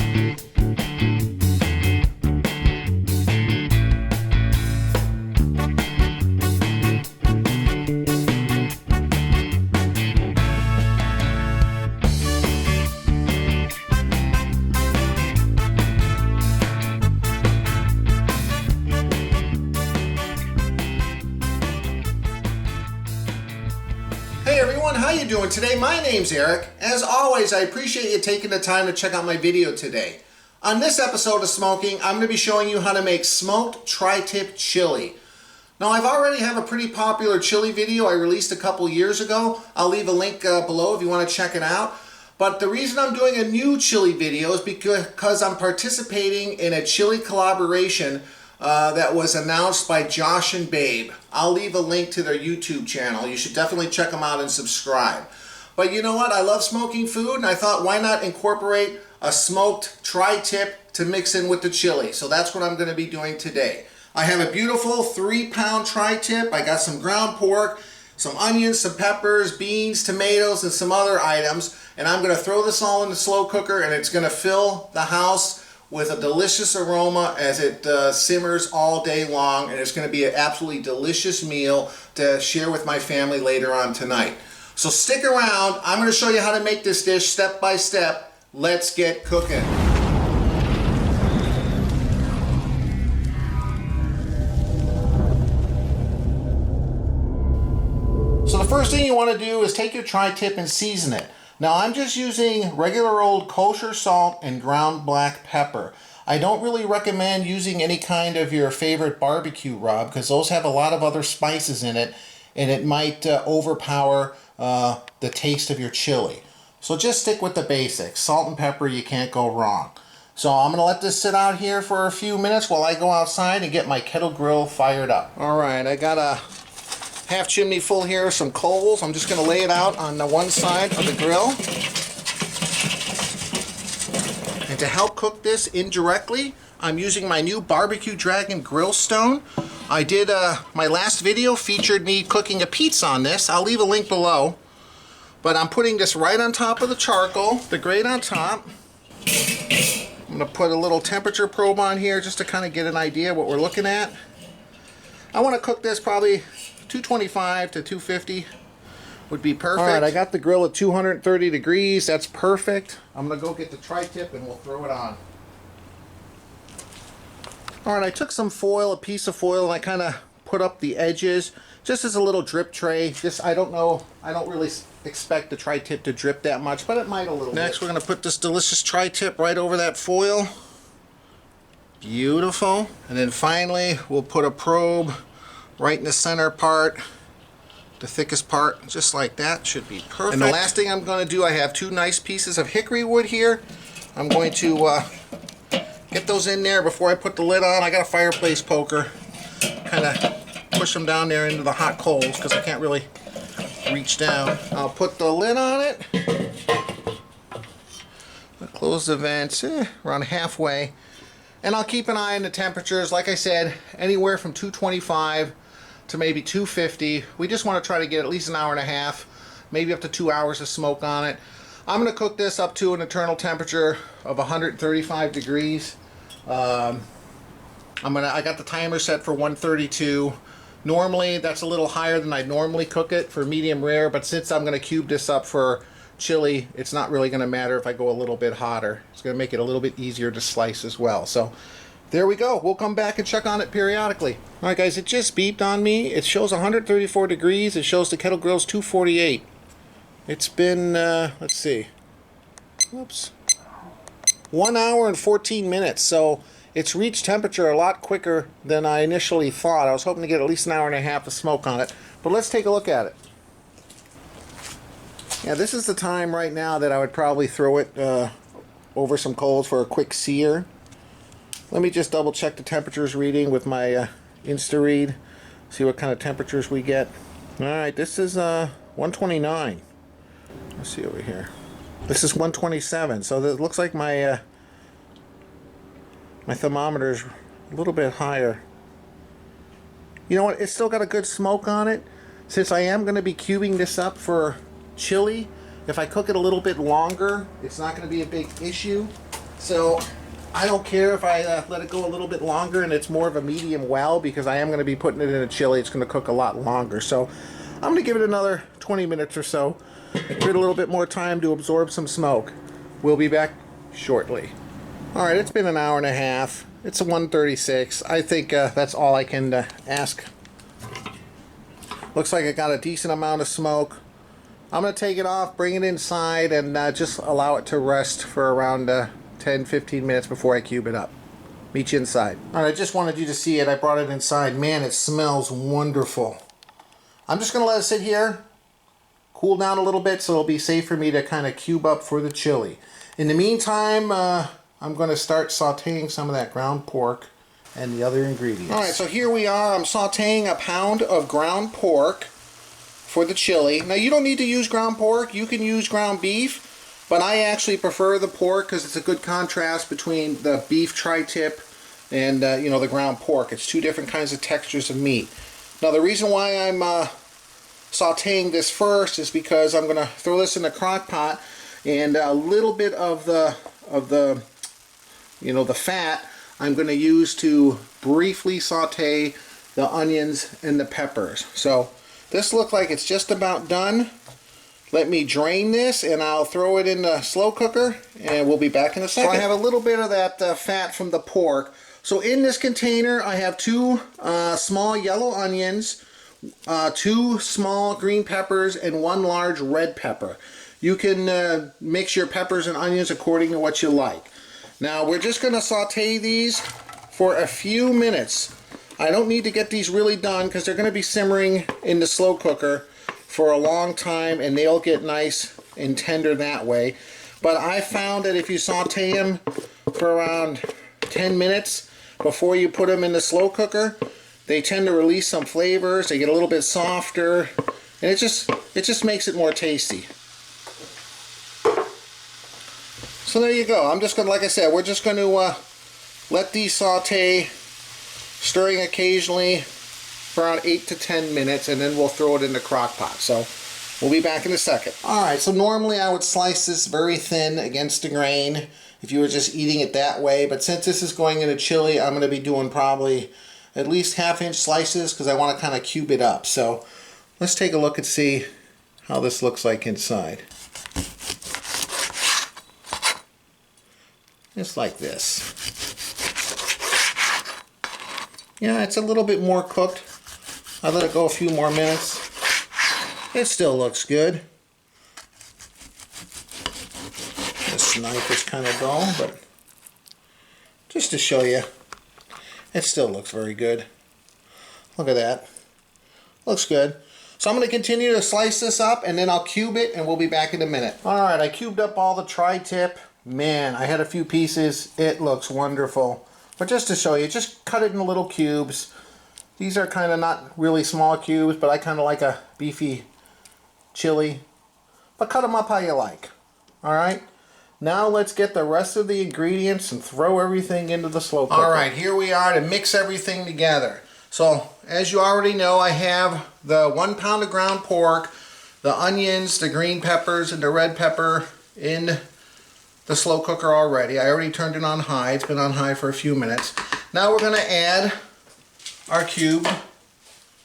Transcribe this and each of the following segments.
Hey everyone, how you doing today? My name's Eric. As always, I appreciate you taking the time to check out my video today. On this episode of Smo'King, I'm going to be showing you how to make smoked tri-tip chili. Now, I've already have a pretty popular chili video I released a couple years ago. I'll leave a link below if you want to check it out. But the reason I'm doing a new chili video is because I'm participating in a chili collaboration that was announced by Josh and Babe. I'll leave a link to their YouTube channel. You should definitely check them out and subscribe. But you know what? I love smoking food, and I thought, why not incorporate a smoked tri-tip to mix in with the chili? So that's what I'm going to be doing today. I have a beautiful 3-pound tri-tip. I got some ground pork, some onions, some peppers, beans, tomatoes, and some other items. And I'm going to throw this all in the slow cooker, and it's going to fill the house with a delicious aroma as it simmers all day long, and it's going to be an absolutely delicious meal to share with my family later on tonight. So stick around. I'm going to show you how to make this dish step by step. Let's get cooking. So the first thing you want to do is take your tri-tip and season it. Now I'm just using regular old kosher salt and ground black pepper. I don't really recommend using any kind of your favorite barbecue rub because those have a lot of other spices in it and it might overpower the taste of your chili. So just stick with the basics. Salt and pepper, you can't go wrong. So I'm going to let this sit out here for a few minutes while I go outside and get my kettle grill fired up. Alright, I got a half chimney full here of some coals. I'm just going to lay it out on the one side of the grill. And to help cook this indirectly, I'm using my new Barbecue Dragon grill stone. I did, my last video featured me cooking a pizza on this. I'll leave a link below. But I'm putting this right on top of the charcoal, the grate on top. I'm going to put a little temperature probe on here just to kind of get an idea of what we're looking at. I want to cook this probably 225 to 250 would be perfect. Alright, I got the grill at 230 degrees. That's perfect. I'm going to go get the tri-tip and we'll throw it on. Alright, I took some foil, a piece of foil, and I kind of put up the edges just as a little drip tray. Just, I don't know, I don't really expect the tri-tip to drip that much, but it might a little bit. Next, we're going to put this delicious tri-tip right over that foil. Beautiful. And then finally, we'll put a probe right in the center part, the thickest part, just like that. Should be perfect. And the last thing I'm going to do, I have 2 nice pieces of hickory wood here. I'm going to get those in there before I put the lid on. I got a fireplace poker. Kind of push them down there into the hot coals because I can't really reach down. I'll put the lid on it. I'll close the vents around halfway. And I'll keep an eye on the temperatures. Like I said, anywhere from 225 to maybe 250. We just want to try to get at least an hour and a half, maybe up to 2 hours of smoke on it. I'm going to cook this up to an internal temperature of 135 degrees. I got the timer set for 132. Normally that's a little higher than I'd normally cook it for medium rare, but since I'm going to cube this up for chili, it's not really going to matter if I go a little bit hotter. It's going to make it a little bit easier to slice as well. So there we go. We'll come back and check on it periodically. Alright guys, it just beeped on me. It shows 134 degrees. It shows the kettle grill's 248. It's been, let's see. Whoops. 1 hour and 14 minutes. So it's reached temperature a lot quicker than I initially thought. I was hoping to get at least an hour and a half of smoke on it. But let's take a look at it. Yeah, this is the time right now that I would probably throw it over some coals for a quick sear. Let me just double check the temperatures reading with my Insta-Read. See what kind of temperatures we get. Alright, this is 129. Let's see over here. This is 127, so it looks like my my thermometer is a little bit higher. You know what? It's still got a good smoke on it. Since I am going to be cubing this up for chili, if I cook it a little bit longer, it's not going to be a big issue. So I don't care if I let it go a little bit longer and it's more of a medium well, because I am going to be putting it in a chili. It's going to cook a lot longer. So I'm going to give it another 20 minutes or so. Give it a little bit more time to absorb some smoke. We'll be back shortly. Alright, it's been an hour and a half. It's a 1:36. I think that's all I can ask. Looks like it got a decent amount of smoke. I'm going to take it off, bring it inside, and just allow it to rest for around 10-15 minutes before I cube it up. Meet you inside. Alright, I just wanted you to see it. I brought it inside. Man, it smells wonderful. I'm just going to let it sit here, cool down a little bit, so it'll be safe for me to kind of cube up for the chili. In the meantime, I'm going to start sauteing some of that ground pork and the other ingredients. Alright, so here we are. I'm sauteing a pound of ground pork for the chili. Now, you don't need to use ground pork. You can use ground beef, but I actually prefer the pork because it's a good contrast between the beef tri-tip and you know, the ground pork. It's two different kinds of textures of meat. Now, the reason why I'm sauteing this first is because I'm going to throw this in the crock pot, and a little bit of the you know, the fat I'm going to use to briefly saute the onions and the peppers. So this looks like it's just about done. Let me drain this and I'll throw it in the slow cooker, and we'll be back in a second. So I have a little bit of that fat from the pork. So in this container I have 2 small yellow onions, 2 small green peppers, and 1 large red pepper. You can mix your peppers and onions according to what you like. Now we're just going to saute these for a few minutes. I don't need to get these really done because they're going to be simmering in the slow cooker for a long time, and they'll get nice and tender that way. But I found that if you saute them for around 10 minutes before you put them in the slow cooker, they tend to release some flavors. They get a little bit softer, and it just makes it more tasty. So there you go. I'm just going to, like I said, we're just going to let these saute, stirring occasionally for around 8 to 10 minutes, and then we'll throw it in the crock pot. So we'll be back in a second. Alright, so normally I would slice this very thin against the grain if you were just eating it that way, but since this is going in a chili, I'm going to be doing probably at least 1/2 inch slices because I want to kind of cube it up. So let's take a look and see how this looks like inside. Just like this. Yeah, it's a little bit more cooked. I let it go a few more minutes. It still looks good. This knife is kind of dull, but just to show you, it still looks very good. Look at that. Looks good. So I'm going to continue to slice this up, and then I'll cube it, and we'll be back in a minute. Alright, I cubed up all the tri-tip. Man, I had a few pieces. It looks wonderful. But just to show you, just cut it in little cubes. These are kind of not really small cubes, but I kind of like a beefy chili. But cut them up how you like. Alright? Now let's get the rest of the ingredients and throw everything into the slow cooker. Alright, here we are to mix everything together. So, as you already know, I have the 1 pound of ground pork, the onions, the green peppers, and the red pepper in the slow cooker already. I already turned it on high. It's been on high for a few minutes. Now we're going to add our cube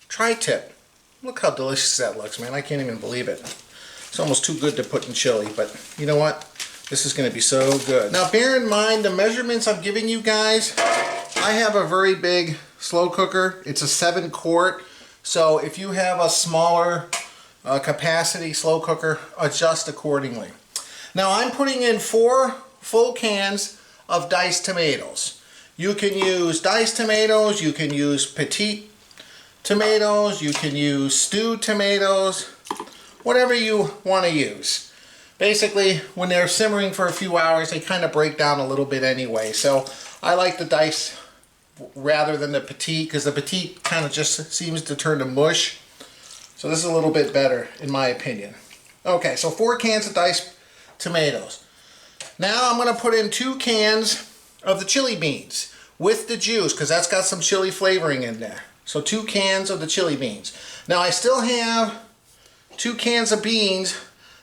tri-tip. Look how delicious that looks, man. I can't even believe it. It's almost too good to put in chili, but you know what? This is going to be so good. Now bear in mind the measurements I'm giving you guys. I have a very big slow cooker. It's a 7-quart. So if you have a smaller capacity slow cooker, adjust accordingly. Now I'm putting in 4 full cans of diced tomatoes. You can use diced tomatoes, you can use petite tomatoes, you can use stewed tomatoes, whatever you want to use. Basically, when they're simmering for a few hours, they kind of break down a little bit anyway. So I like the diced rather than the petite, because the petite kind of just seems to turn to mush. So this is a little bit better in my opinion. Okay, so 4 cans of diced tomatoes. Now I'm going to put in 2 cans of the chili beans with the juice, because that's got some chili flavoring in there. So 2 cans of the chili beans. Now I still have 2 cans of beans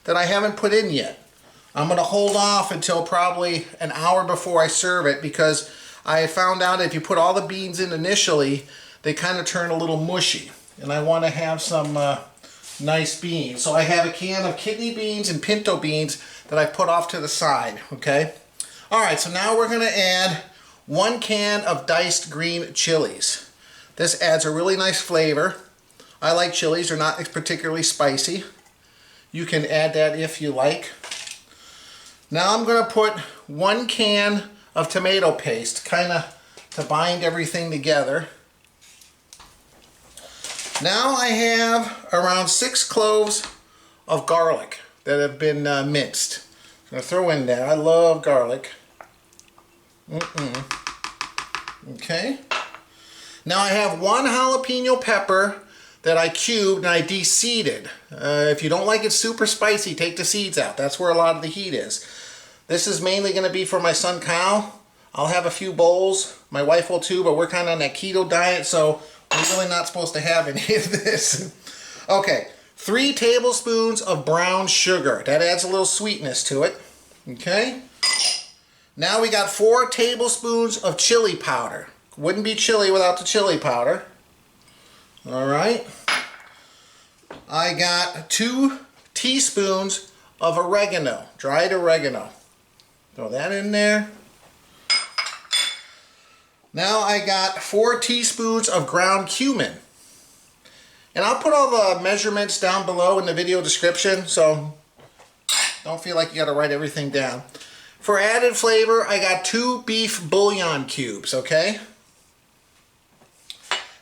that I haven't put in yet. I'm going to hold off until probably an hour before I serve it, because I found out if you put all the beans in initially, they kind of turn a little mushy. And I want to have some nice beans. So I have a can of kidney beans and pinto beans that I put off to the side, okay? Alright, so now we're going to add 1 can of diced green chilies. This adds a really nice flavor. I like chilies, they're not particularly spicy. You can add that if you like. Now I'm going to put 1 can of tomato paste, kind of to bind everything together. Now I have around 6 cloves of garlic that have been minced. I'm going to throw in there. I love garlic. Okay. Now I have 1 jalapeno pepper that I cubed and I deseeded. If you don't like it super spicy, take the seeds out. That's where a lot of the heat is. This is mainly going to be for my son Kyle. I'll have a few bowls. My wife will too, but we're kind of on that keto diet, so we're really not supposed to have any of this. Okay, 3 tablespoons of brown sugar. That adds a little sweetness to it. Okay. Now we got 4 tablespoons of chili powder. Wouldn't be chili without the chili powder. Alright. I got 2 teaspoons of oregano, dried oregano. Throw that in there. Now I got 4 teaspoons of ground cumin. And I'll put all the measurements down below in the video description, so don't feel like you gotta write everything down. For added flavor, I got 2 beef bouillon cubes, okay?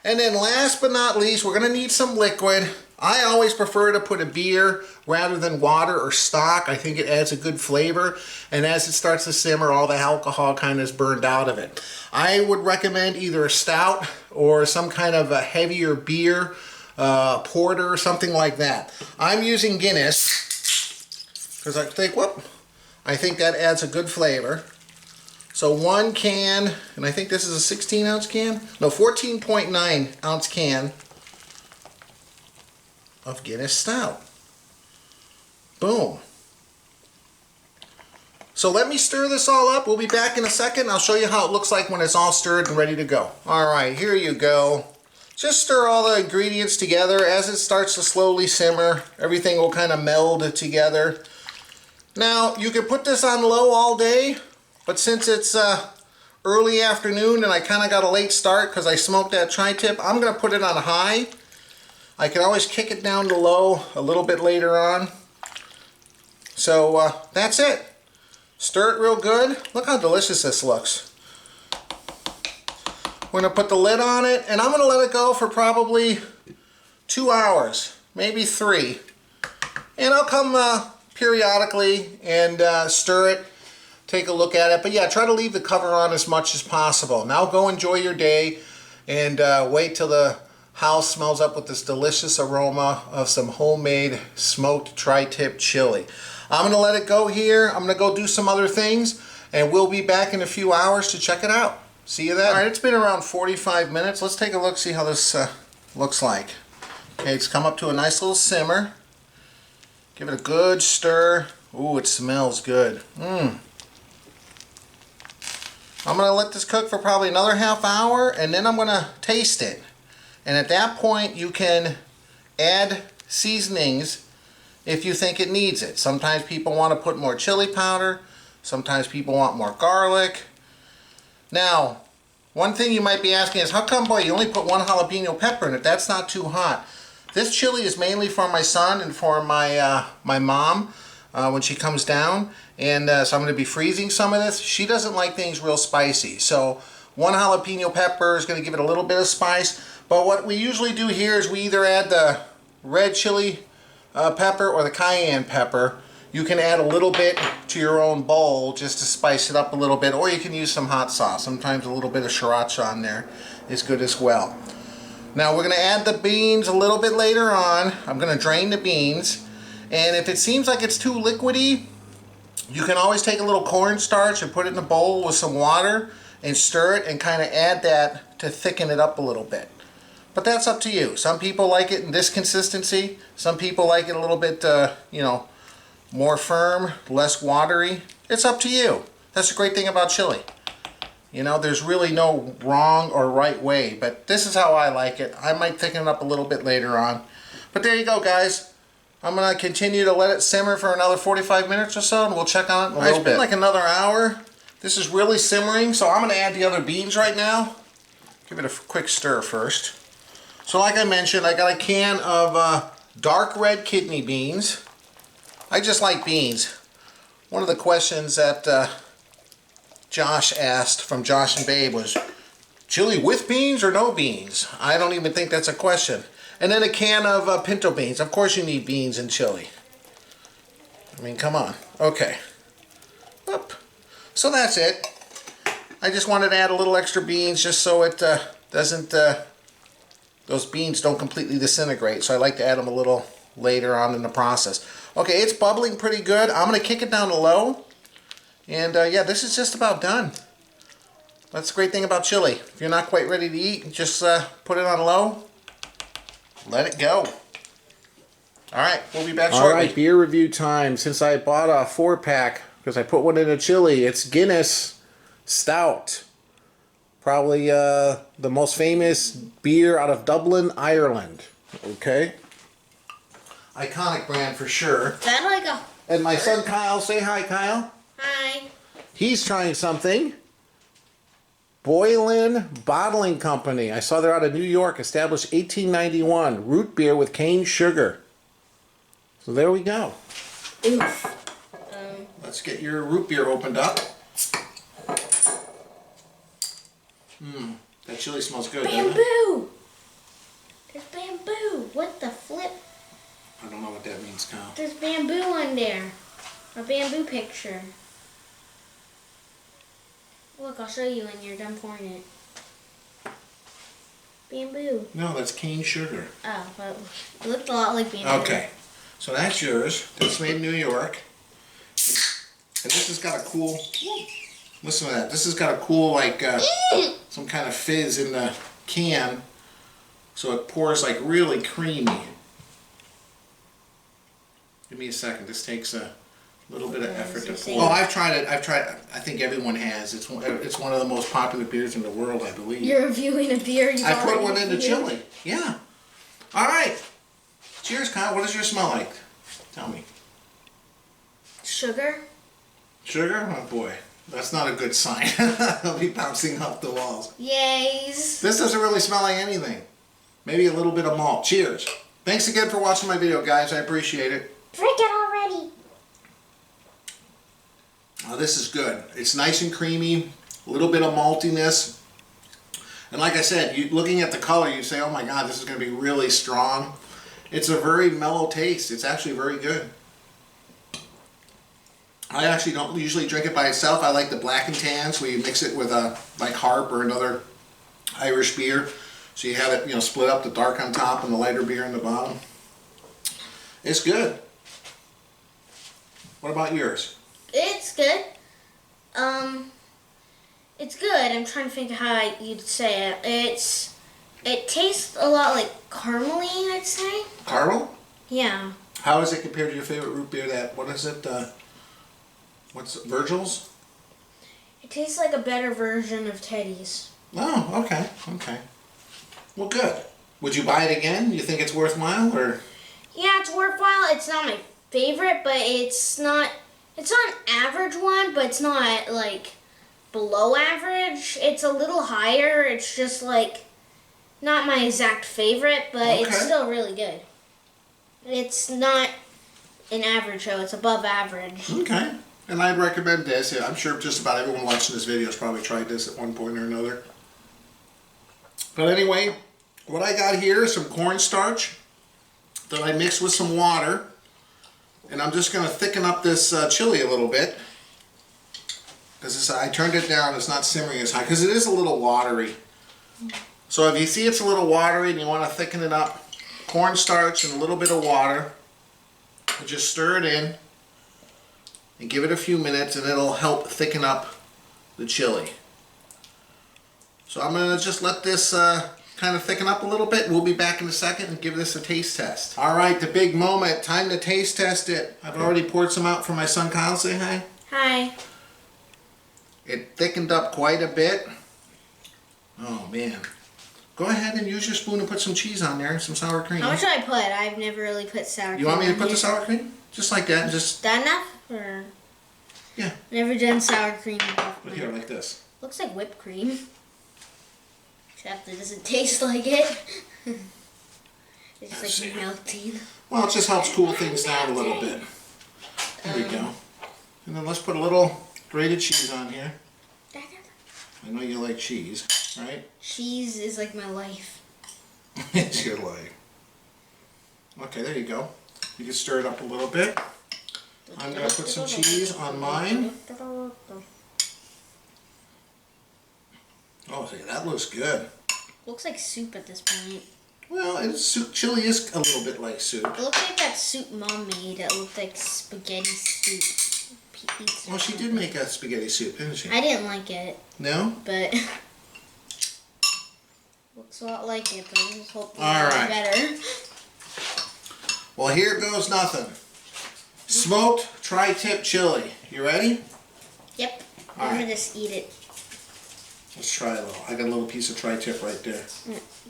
And then last but not least, we're gonna need some liquid. I always prefer to put a beer rather than water or stock. I think it adds a good flavor, and as it starts to simmer, all the alcohol kind of is burned out of it. I would recommend either a stout or some kind of a heavier beer, porter, something like that. I'm using Guinness because I think that adds a good flavor. So 1 can, and I think this is a 16-ounce can? No, 14.9-ounce can of Guinness Stout. Boom. So let me stir this all up. We'll be back in a second. I'll show you how it looks like when it's all stirred and ready to go. Alright, here you go. Just stir all the ingredients together. As it starts to slowly simmer, everything will kind of meld together. Now, you can put this on low all day, but since it's early afternoon and I kind of got a late start because I smoked that tri-tip, I'm going to put it on high. I can always kick it down to low a little bit later on. So that's it. Stir it real good. Look how delicious this looks. We're going to put the lid on it, and I'm going to let it go for probably 2 hours, maybe 3. And I'll come periodically and stir it, take a look at it. But yeah, try to leave the cover on as much as possible. Now go enjoy your day and wait till the house smells up with this delicious aroma of some homemade smoked tri-tip chili. I'm going to let it go here. I'm going to go do some other things, and we'll be back in a few hours to check it out. See you then. Alright, it's been around 45 minutes. Let's take a look, see how this looks like. Okay, it's come up to a nice little simmer. Give it a good stir. Ooh, it smells good. I'm going to let this cook for probably another half hour, and then I'm going to taste it. And at that point, you can add seasonings if you think it needs it. Sometimes people want to put more chili powder. Sometimes people want more garlic. Now, one thing you might be asking is, how come, boy, you only put 1 jalapeno pepper in it? That's not too hot. This chili is mainly for my son and for my my mom when she comes down. And so I'm going to be freezing some of this. She doesn't like things real spicy. So 1 jalapeno pepper is going to give it a little bit of spice. But what we usually do here is we either add the red chili pepper or the cayenne pepper. You can add a little bit to your own bowl just to spice it up a little bit, or you can use some hot sauce. Sometimes a little bit of sriracha on there is good as well. Now we're going to add the beans a little bit later on. I'm going to drain the beans, and if it seems like it's too liquidy, you can always take a little cornstarch and put it in a bowl with some water and stir it and kind of add that to thicken it up a little bit. But that's up to you. Some people like it in this consistency. Some people like it a little bit, you know, more firm, less watery. It's up to you. That's the great thing about chili. You know, there's really no wrong or right way, but this is how I like it. I might thicken it up a little bit later on. But there you go, guys. I'm going to continue to let it simmer for another 45 minutes or so, and we'll check on it in a little bit. It's been like another hour. This is really simmering, so I'm going to add the other beans right now. Give it a quick stir first. So like I mentioned, I got a can of dark red kidney beans. I just like beans. One of the questions that Josh asked from Josh and Babe was, chili with beans or no beans? I don't even think that's a question. And then a can of pinto beans. Of course you need beans in chili. I mean, come on. Okay. Up. So that's it. I just wanted to add a little extra beans just so it doesn't, those beans don't completely disintegrate. So I like to add them a little later on in the process. Okay, it's bubbling pretty good. I'm going to kick it down to low. And yeah, this is just about done. That's the great thing about chili. If you're not quite ready to eat, just put it on low. Let it go. Alright, we'll be back shortly. Alright, beer review time. Since I bought a 4-pack, because I put one in a chili, it's Guinness Stout. Probably the most famous beer out of Dublin, Ireland. Okay? Iconic brand for sure. That like a... And my son Kyle, say hi, Kyle. Hi. He's trying something. Bouillon Bottling Company. I saw they're out of New York, established 1891. Root beer with cane sugar. So there we go. Oof. Let's get your root beer opened up. That chili smells good. Bamboo! There's bamboo. What the flip? I don't know what that means, Kyle. There's bamboo on there. A bamboo picture. Look, I'll show you when you're done pouring it. Bamboo. No, that's cane sugar. Oh, well, it looked a lot like bamboo. Okay, so that's yours. That's made in New York. And this has got a cool, listen to that. This has got a cool, like, some kind of fizz in the can. So it pours like really creamy. Give me a second. This takes a little bit of effort to pour. Oh, I've tried it. I think everyone has. It's one of the most popular beers in the world, I believe. You're reviewing a beer. I put one in the chili. Yeah. All right. Cheers, Kyle. What does yours smell like? Tell me. Sugar. Sugar? Oh boy. That's not a good sign. They'll be bouncing off the walls. Yays. This doesn't really smell like anything. Maybe a little bit of malt. Cheers. Thanks again for watching my video, guys. I appreciate it. Drink it already. Oh, this is good. It's nice and creamy. A little bit of maltiness. And like I said, looking at the color, you say, oh my God, this is going to be really strong. It's a very mellow taste. It's actually very good. I actually don't usually drink it by itself. I like the black and tans where you mix it with a like Harp or another Irish beer. So you have it, you know, split up, the dark on top and the lighter beer on the bottom. It's good. What about yours? It's good. It's good. I'm trying to think how you'd say it. It tastes a lot like caramely, I'd say. Caramel? Yeah. How is it compared to your favorite root beer? What is it? What's it, Virgil's? It tastes like a better version of Teddy's. Oh, okay, okay. Well, good. Would you buy it again? You think it's worthwhile, or? Yeah, it's worthwhile. It's not my favorite, but it's not an average one, but it's not like below average. It's a little higher. It's just like not my exact favorite, but it's still really good. It's not an average show. It's above average. Okay. And I'd recommend this. Yeah, I'm sure just about everyone watching this video has probably tried this at one point or another. But anyway, what I got here is some cornstarch that I mixed with some water. And I'm just going to thicken up this chili a little bit. Because I turned it down. It's not simmering as high. Because it is a little watery. So if you see it's a little watery and you want to thicken it up, cornstarch and a little bit of water. Just stir it in. And give it a few minutes and it'll help thicken up the chili. So I'm going to just let this kind of thicken up a little bit. We'll be back in a second and give this a taste test. All right, the big moment. Time to taste test it. I've already poured some out for my son Kyle. Say hi. Hi. It thickened up quite a bit. Oh man. Go ahead and use your spoon and put some cheese on there, some sour cream. How much should I put? I've never really put sour cream. You want me to on put here. the sour cream? Just like that, just. That enough? Or Yeah. never done sour cream. Put here like this. Looks like whipped cream. Except it doesn't taste like it. It's just like melting. Well, it just helps cool things down a little bit. There we go. And then let's put a little grated cheese on here. I know you like cheese, right? Cheese is like my life. It's your life. Okay, there you go. You can stir it up a little bit. I'm going to put some cheese on mine. Oh, see, that looks good. Looks like soup at this point. Well, it's soup. Chili is a little bit like soup. It looks like that soup Mom made. It looked like spaghetti soup. Pizza. Well, she did make a spaghetti soup, didn't she? I didn't like it. No? But looks a lot like it, but I just hope it's Alright. better. Well, here goes nothing. Smoked tri-tip chili. You ready? Yep. All I'm right. gonna just eat it. Let's try a little. I got a little piece of tri-tip right there.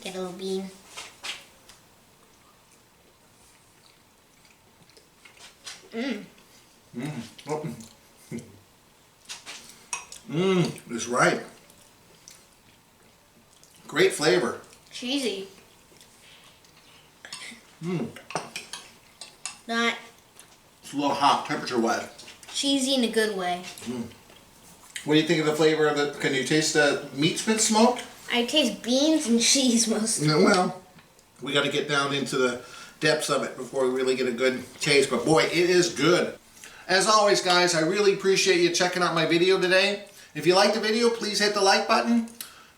Get a little bean. Mmm. Oh. It's right. Great flavor. Cheesy. Mmm. Not It's a little hot, temperature-wise. cheesy in a good way. What do you think of the flavor of the? Can you taste the meat's been smoked? I taste beans and cheese mostly. No, well, we got to get down into the depths of it before we really get a good taste. But boy, it is good. As always, guys, I really appreciate you checking out my video today. If you liked the video, please hit the like button.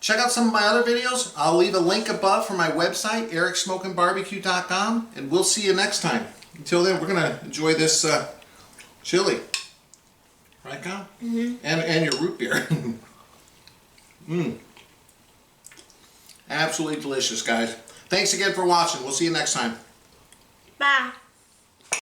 Check out some of my other videos. I'll leave a link above for my website, ericsmokingbbq.com, and we'll see you next time. Until then, we're going to enjoy this chili. Right, Kyle? Mm-hmm. And your root beer. Mmm. Absolutely delicious, guys. Thanks again for watching. We'll see you next time. Bye.